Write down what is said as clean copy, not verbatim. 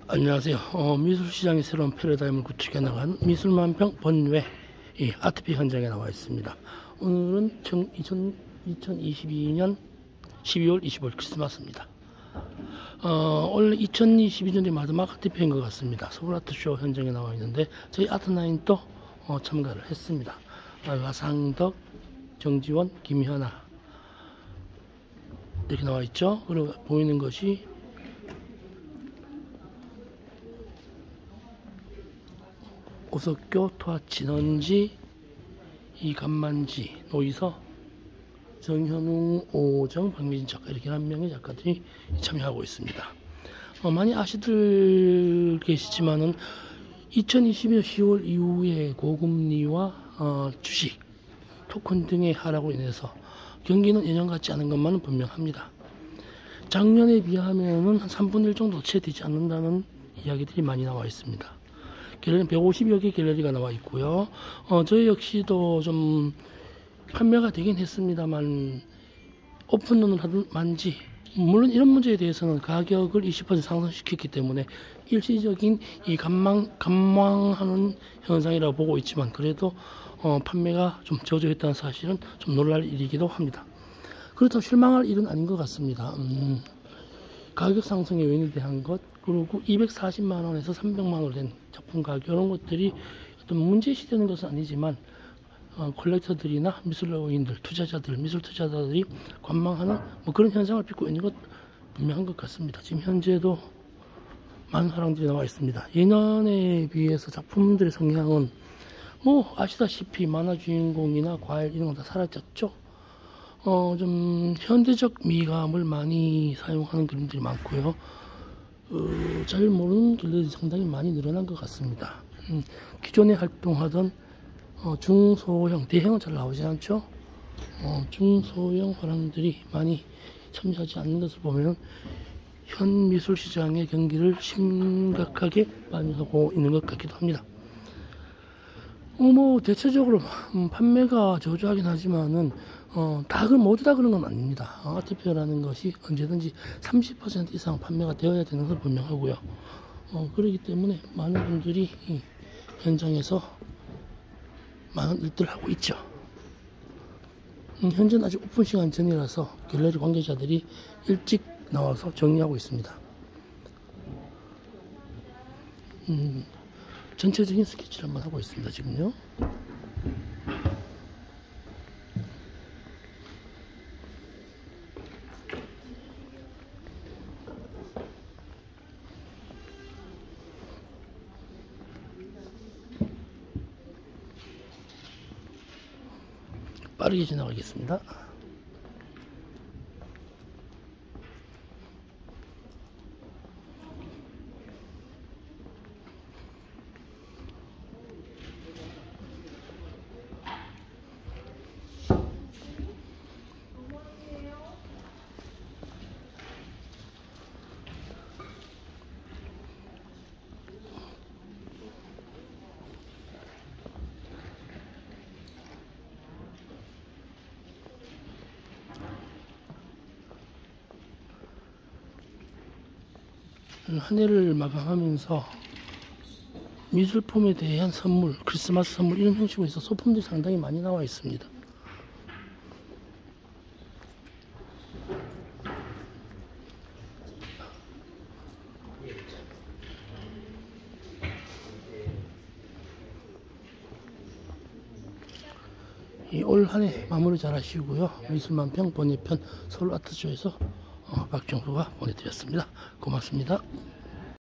안녕하세요. 미술시장의 새로운 패러다임을 구축해 나간 미술만평 번외 아트페어 현장에 나와 있습니다. 오늘은 2022년 12월 25일 크리스마스입니다. 원래 2022년이 마지막 아트페어인 것 같습니다. 서울아트쇼 현장에 나와 있는데 저희 아트나인도 참가를 했습니다. 라상덕, 정지원, 김현아 이렇게 나와 있죠. 그리고 보이는 것이 오석교, 토아치, 넌지, 이간만지, 노이서, 정현웅, 오정, 박미진 작가 이렇게 한 명의 작가들이 참여하고 있습니다. 많이 아시들 계시지만은 2022년 10월 이후에 고금리와 주식, 토큰 등의 하락으로 인해서 경기는 예년 같지 않은 것만은 분명합니다. 작년에 비하면은 한 3분의 1 정도 채 되지 않는다는 이야기들이 많이 나와 있습니다. 갤러리는 150여 개 갤러리가 나와 있고요. 저희 역시도 좀 판매가 되긴 했습니다만 오픈런을 하든만지 물론 이런 문제에 대해서는 가격을 20% 상승시켰기 때문에 일시적인 이 감망하는 현상이라고 보고 있지만 그래도 판매가 좀 저조했다는 사실은 좀 놀랄 일이기도 합니다. 그렇다고 실망할 일은 아닌 것 같습니다. 가격 상승의 요인에 대한 것, 그리고 240만원에서 300만원 된 작품 가격, 이런 것들이 어떤 문제시되는 것은 아니지만 컬렉터들이나 미술로인들, 투자자들, 미술 투자자들이 관망하는 그런 현상을 빚고 있는 것 분명한 것 같습니다. 지금 현재도 많은 사람들이 나와 있습니다. 예년에 비해서 작품들의 성향은 아시다시피 만화 주인공이나 과일 이런 거 다 사라졌죠. 좀 현대적 미감을 많이 사용하는 그림들이 많고요. 잘 모르는 갤러리 상당히 많이 늘어난 것 같습니다. 기존에 활동하던 중소형, 대형은 잘 나오지 않죠. 중소형 화廊들이 많이 참여하지 않는 것을 보면 현 미술시장의 경기를 심각하게 반영하고 있는 것 같기도 합니다. 대체적으로 판매가 저조하긴 하지만은 모두 다 그런 건 아닙니다. 아트페어라는 것이 언제든지 30% 이상 판매가 되어야 되는 건 분명하고요. 그렇기 때문에 많은 분들이 현장에서 많은 일들을 하고 있죠. 현재는 아직 오픈 시간 전이라서 갤러리 관계자들이 일찍 나와서 정리하고 있습니다. 전체적인 스케치를 한번 하고 있습니다. 지금요. 빠르게 지나가겠습니다. 한 해를 마감하면서 미술품에 대한 선물, 크리스마스 선물 이런 형식으로 해서 소품들이 상당히 많이 나와 있습니다. 올 한 해 마무리 잘 하시고요. 미술만평 번외편 서울아트쇼에서 박정수가 보내드렸습니다. 고맙습니다.